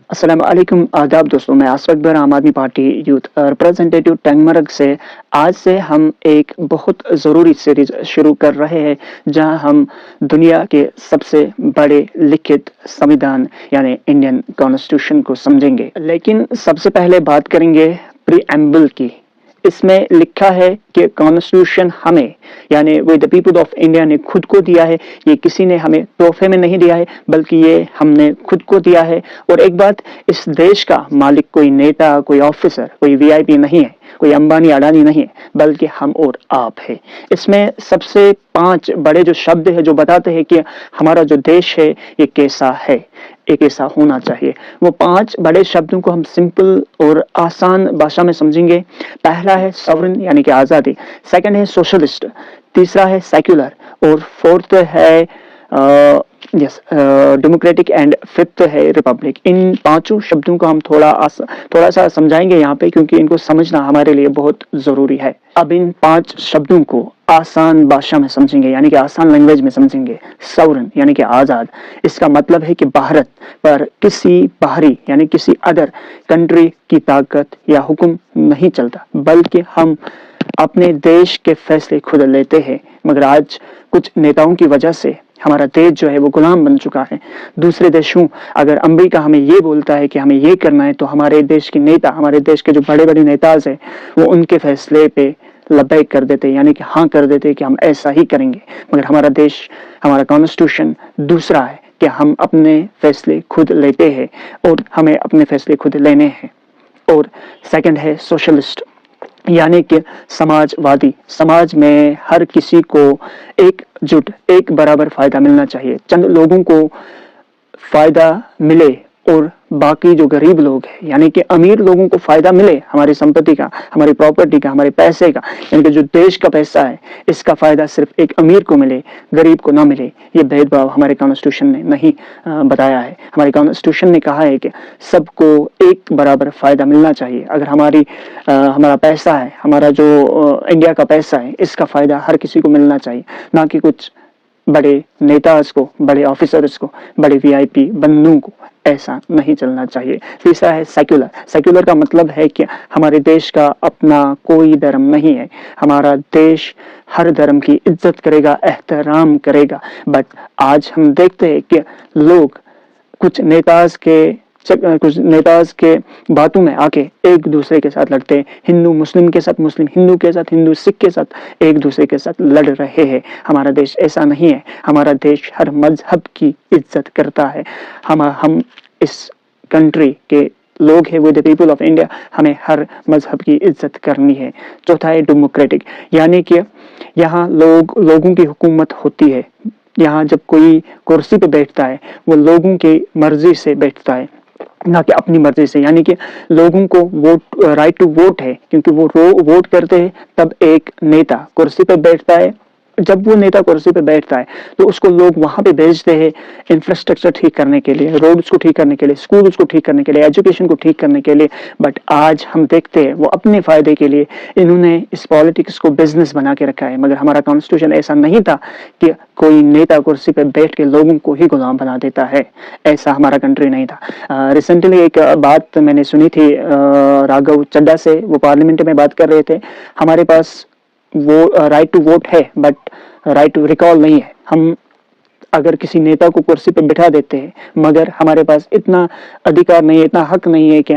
अस्सलाम वालेकुम आदाब दोस्तों, मैं आसिफ अकबर आम आदमी पार्टी यूथ रिप्रेजेंटेटिव टंगमर्ग से। आज से हम एक बहुत ज़रूरी सीरीज़ शुरू कर रहे हैं जहां हम दुनिया के सबसे बड़े लिखित संविधान यानी इंडियन कॉन्स्टिट्यूशन को समझेंगे। लेकिन सबसे पहले बात करेंगे प्रीएम्बल की। इसमें लिखा है कि कॉन्स्टिट्यूशन हमें यानी we the people of India ने खुद को दिया है। ये किसी ने हमें तोहफे में नहीं दिया है, बल्कि ये हमने खुद को दिया है। और एक बात, इस देश का मालिक कोई नेता, कोई ऑफिसर, कोई वीआईपी नहीं है, कोई अंबानी अडानी नहीं है, बल्कि हम और आप है। इसमें सबसे 5 बड़े जो शब्द है जो बताते हैं कि हमारा जो देश है ये कैसा है, ये कैसा होना चाहिए। वो 5 बड़े शब्दों को हम सिंपल और आसान भाषा में समझेंगे। पहला है सॉवरेन यानी कि आज़ादी, सेकंड है सोशलिस्ट, तीसरा है सेक्युलर और फोर्थ है डेमोक्रेटिक एंड फिफ्थ है रिपब्लिक। इन 5 शब्दों को हम थोड़ा सा समझाएंगे यहाँ पे, क्योंकि इनको समझना हमारे लिए बहुत जरूरी है। अब इन 5 शब्दों को आसान भाषा में समझेंगे यानी कि आसान लैंग्वेज में समझेंगे। सॉवरेन यानी कि आजाद, इसका मतलब है कि भारत पर किसी बाहरी यानी किसी अदर कंट्री की ताकत या हुक्म नहीं चलता, बल्कि हम अपने देश के फैसले खुद लेते हैं। मगर आज कुछ नेताओं की वजह से हमारा देश जो है वो गुलाम बन चुका है। दूसरे देशों, अगर अमेरिका हमें ये बोलता है कि हमें ये करना है, तो हमारे देश के नेता, हमारे देश के जो बड़े बड़े नेताज हैं, वो उनके फैसले पे लबैक कर देते, यानी कि हाँ कर देते कि हम ऐसा ही करेंगे। मगर हमारा देश, हमारा कॉन्स्टिट्यूशन दूसरा है कि हम अपने फैसले खुद लेते हैं और हमें अपने फैसले खुद लेने हैं। और सेकंड है सोशलिस्ट यानी कि समाजवादी। समाज में हर किसी को एकजुट, एक बराबर फायदा मिलना चाहिए। चंद लोगों को फायदा मिले और बाकी जो गरीब लोग हैं यानी कि अमीर लोगों को फायदा मिले, हमारी संपत्ति का, हमारी प्रॉपर्टी का, हमारे पैसे का, यानी कि जो देश का पैसा है इसका फायदा सिर्फ एक अमीर को मिले, गरीब को ना मिले। ये भेदभाव हमारे कॉन्स्टिट्यूशन ने नहीं बताया है। हमारे कॉन्स्टिट्यूशन ने कहा है कि सबको एक बराबर फायदा मिलना चाहिए। अगर हमारा पैसा है, हमारा जो इंडिया का पैसा है, इसका फायदा हर किसी को मिलना चाहिए, ना कि कुछ बड़े नेताज को, बड़े ऑफिसर्स को, बड़े वीआईपी बंदों को। ऐसा नहीं चलना चाहिए। तीसरा है सेक्युलर। सेक्युलर का मतलब है कि हमारे देश का अपना कोई धर्म नहीं है। हमारा देश हर धर्म की इज्जत करेगा, एहतराम करेगा। बट आज हम देखते हैं कि लोग कुछ नेताज के बातों में आके एक दूसरे के साथ लड़ते हैं। हिंदू मुस्लिम के साथ, मुस्लिम हिंदू के साथ, हिंदू सिख के साथ एक दूसरे के साथ लड़ रहे हैं। हमारा देश ऐसा नहीं है। हमारा देश हर मजहब की इज्जत करता है। हम इस कंट्री के लोग हैं, वो द पीपल ऑफ इंडिया, हमें हर मजहब की इज्जत करनी है। चौथा है डेमोक्रेटिक, यानी कि यहाँ लोगों की हुकूमत होती है। यहाँ जब कोई कुर्सी पे बैठता है वो लोगों की मर्जी से बैठता है, ना कि अपनी मर्जी से। यानी कि लोगों को राइट टू वोट है, क्योंकि वो वोट करते हैं तब एक नेता कुर्सी पे बैठता है। जब वो नेता कुर्सी पे बैठता है तो उसको लोग वहां पे भेजते हैं इंफ्रास्ट्रक्चर ठीक करने के लिए, रोड्स को ठीक करने के लिए, स्कूल्स को ठीक करने के लिए, एजुकेशन को ठीक करने के लिए। बट आज हम देखते हैं वो अपने फायदे के लिए इन्होंने इस पॉलिटिक्स को बिजनेस बना के रखा है। मगर हमारा कॉन्स्टिट्यूशन ऐसा नहीं था कि कोई नेता कुर्सी पे बैठ के लोगों को ही गुलाम बना देता है। ऐसा हमारा कंट्री नहीं था। रिसेंटली एक बात मैंने सुनी थी राघव चड्ढा से, वो पार्लियामेंट में बात कर रहे थे, हमारे पास वो राइट टू वोट है बट राइट टू रिकॉल नहीं है। हम अगर किसी नेता को कुर्सी पर बिठा देते हैं, मगर हमारे पास इतना अधिकार नहीं है, इतना हक नहीं है कि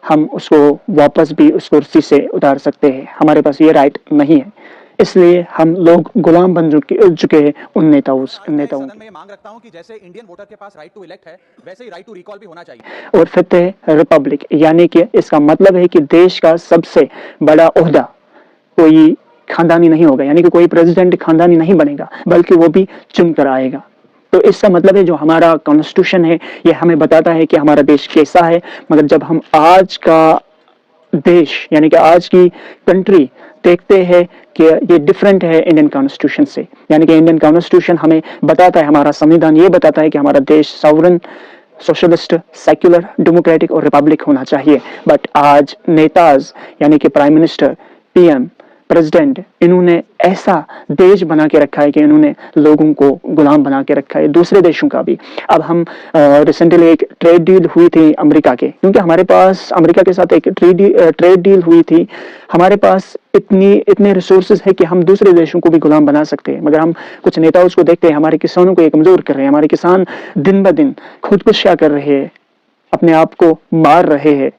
हम उसको वापस भी उस कुर्सी से उतार सकते हैं। हमारे पास ये राइट नहीं है। इसलिए हम लोग गुलाम बन चुके हैं उन नेताओं मैं मांग रखता हूं कि जैसे इंडियन वोटर के पास राइट टू इलेक्ट है, वैसे ही राइट टू रिकॉल भी होना चाहिए। और फिर है रिपब्लिक, यानी कि इसका मतलब है कि देश का सबसे बड़ा ओहदा कोई खानदानी नहीं होगा, यानी कि कोई प्रेसिडेंट खानदानी नहीं बनेगा, बल्कि वो भी चुनकर आएगा। तो इसका मतलब है जो हमारा कॉन्स्टिट्यूशन है ये हमें बताता है कि हमारा देश कैसा है। मगर जब हम आज का देश यानी कि आज की कंट्री देखते हैं कि ये डिफरेंट है इंडियन कॉन्स्टिट्यूशन से, यानी कि इंडियन कॉन्स्टिट्यूशन हमें बताता है, हमारा संविधान ये बताता है कि हमारा देश सॉवरेन, सोशलिस्ट, सेक्युलर, डेमोक्रेटिक और रिपब्लिक होना चाहिए। बट आज नेताज यानी कि प्राइम मिनिस्टर, पीएम, प्रेसिडेंट, इन्होंने ऐसा देश बना के रखा है कि इन्होंने लोगों को गुलाम बना के रखा है, दूसरे देशों का भी। अब हम रिसेंटली एक ट्रेड डील हुई थी अमेरिका के, क्योंकि हमारे पास अमेरिका के साथ एक ट्रेड डील हुई थी, हमारे पास इतने रिसोर्सेज है कि हम दूसरे देशों को भी गुलाम बना सकते हैं। मगर हम कुछ नेताओं को देखते हैं, हमारे किसानों को ये कमजोर कर रहे हैं, हमारे किसान दिन ब दिन खुदकुशियां कर रहे हैं, अपने आप को मार रहे हैं।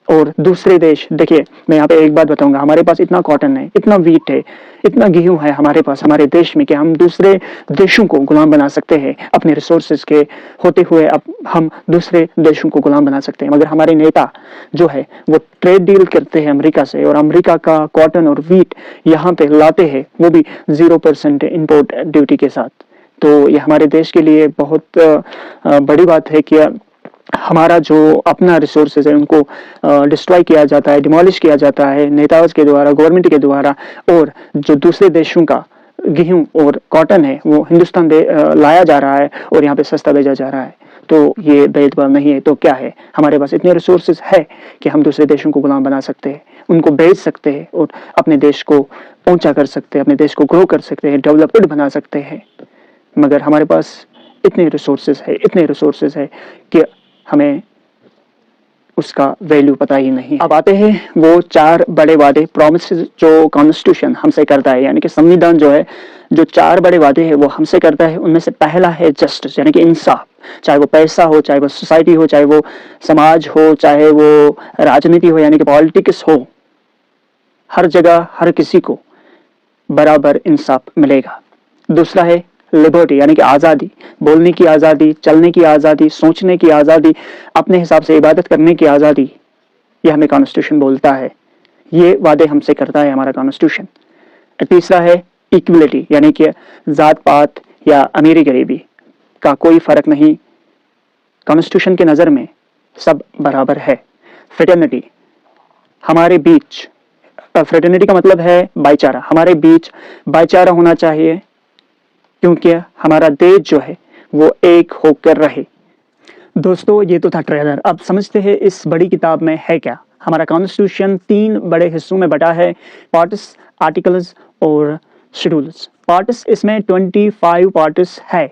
और दूसरे देश, देखिए मैं यहाँ पे एक बात बताऊंगा, हमारे पास इतना कॉटन है, इतना वीट है, इतना गेहूं है हमारे पास, हमारे देश में, कि हम दूसरे देशों को गुलाम बना सकते हैं अपने रिसोर्सेज के होते हुए। अब हम दूसरे देशों को गुलाम बना सकते हैं, मगर हमारे नेता जो है वो ट्रेड डील करते हैं अमेरिका से, और अमेरिका का कॉटन और वीट यहाँ पे लाते हैं, वो भी 0% इम्पोर्ट ड्यूटी के साथ। तो ये हमारे देश के लिए बहुत बड़ी बात है कि हमारा जो अपना रिसोर्सेज है उनको डिस्ट्रॉय किया जाता है, डिमोलिश किया जाता है नेताओं के द्वारा, गवर्नमेंट के द्वारा, और जो दूसरे देशों का गेहूं और कॉटन है वो हिंदुस्तान लाया जा रहा है और यहाँ पे सस्ता भेजा जा रहा है। तो ये भेदभाव नहीं है तो क्या है? हमारे पास इतने रिसोर्सेज है कि हम दूसरे देशों को गुलाम बना सकते हैं, उनको बेच सकते हैं और अपने देश को ऊंचा कर सकते हैं, अपने देश को ग्रो कर सकते हैं, डेवलप्ड बना सकते हैं। मगर हमारे पास इतने रिसोर्सेज है कि हमें उसका वैल्यू पता ही नहीं। अब आते हैं वो 4 बड़े वादे, प्रॉमिसेस जो कॉन्स्टिट्यूशन हमसे करता है, यानी कि संविधान जो है, जो 4 बड़े वादे हैं वो हमसे करता है। उनमें से पहला है जस्टिस, यानी कि इंसाफ, चाहे वो पैसा हो, चाहे वो सोसाइटी हो, चाहे वो समाज हो, चाहे वो राजनीति हो, यानी कि पॉलिटिक्स हो, हर जगह हर किसी को बराबर इंसाफ मिलेगा। दूसरा है लिबर्टी, यानी कि आज़ादी, बोलने की आज़ादी, चलने की आज़ादी, सोचने की आज़ादी, अपने हिसाब से इबादत करने की आज़ादी, यह हमें कॉन्स्टिट्यूशन बोलता है। ये वादे हमसे करता है हमारा कॉन्स्टिट्यूशन। तीसरा है इक्वलिटी, यानी कि जात पात या अमीरी गरीबी का कोई फर्क नहीं, कॉन्स्टिट्यूशन के नज़र में सब बराबर है। फ्रेटर्निटी, हमारे बीच, फ्रेटर्निटी का मतलब है भाईचारा, हमारे बीच भाईचारा होना चाहिए, क्योंकि हमारा देश जो है वो एक होकर रहे। दोस्तों ये तो था ट्रेलर, अब समझते हैं इस बड़ी किताब में है क्या। हमारा कॉन्स्टिट्यूशन 3 बड़े हिस्सों में बटा है, पार्ट्स, आर्टिकल्स और शेड्यूल्स। पार्ट्स, इसमें 25 पार्ट्स है।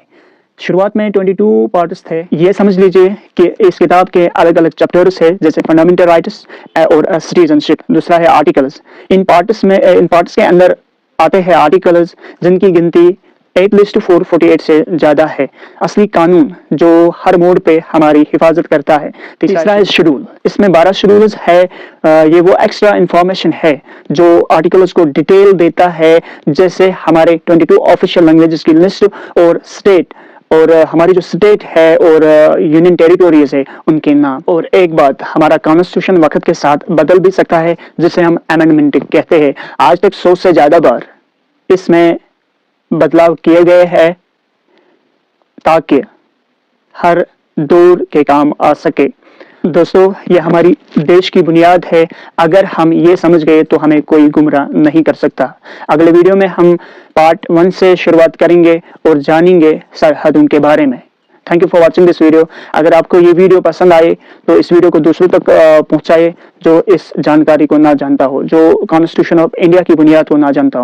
शुरुआत में 22 पार्ट्स थे। ये समझ लीजिए कि इस किताब के अलग अलग चैप्टर्स है, जैसे फंडामेंटल राइट्स और सिटीजनशिप। दूसरा है आर्टिकल्स। इन पार्ट्स के अंदर आते हैं आर्टिकल्स जिनकी गिनती 8:448 से ज्यादा है। असली कानून जो हर मोड़ पे हमारी हिफाजत करता है। तीसरा है शेड्यूल, इसमें 12 शेड्यूल्स है। ये वो एक्स्ट्रा इंफॉर्मेशन है जो आर्टिकल्स को डिटेल देता है, जैसे हमारे 22 ऑफिशियल लैंग्वेजेस की लिस्ट, और स्टेट, और हमारी जो स्टेट है और यूनियन टेरिटोरीज है उनके नाम। और एक बात, हमारा कॉन्स्टिट्यूशन वक्त के साथ बदल भी सकता है, जिसे हम अमेंडमेंट कहते हैं। आज तक 100 से ज्यादा बार इसमें बदलाव किए गए हैं ताकि हर दौर के काम आ सके। दोस्तों ये हमारी देश की बुनियाद है, अगर हम ये समझ गए तो हमें कोई गुमराह नहीं कर सकता। अगले वीडियो में हम पार्ट 1 से शुरुआत करेंगे और जानेंगे सरहदों के बारे में। Thank you for watching this video. अगर आपको ये वीडियो पसंद आए तो इस वीडियो को दूसरों तक पहुंचाए जो इस जानकारी को ना जानता हो, जो कॉन्स्टिट्यूशन ऑफ इंडिया की बुनियाद को ना जानता हो।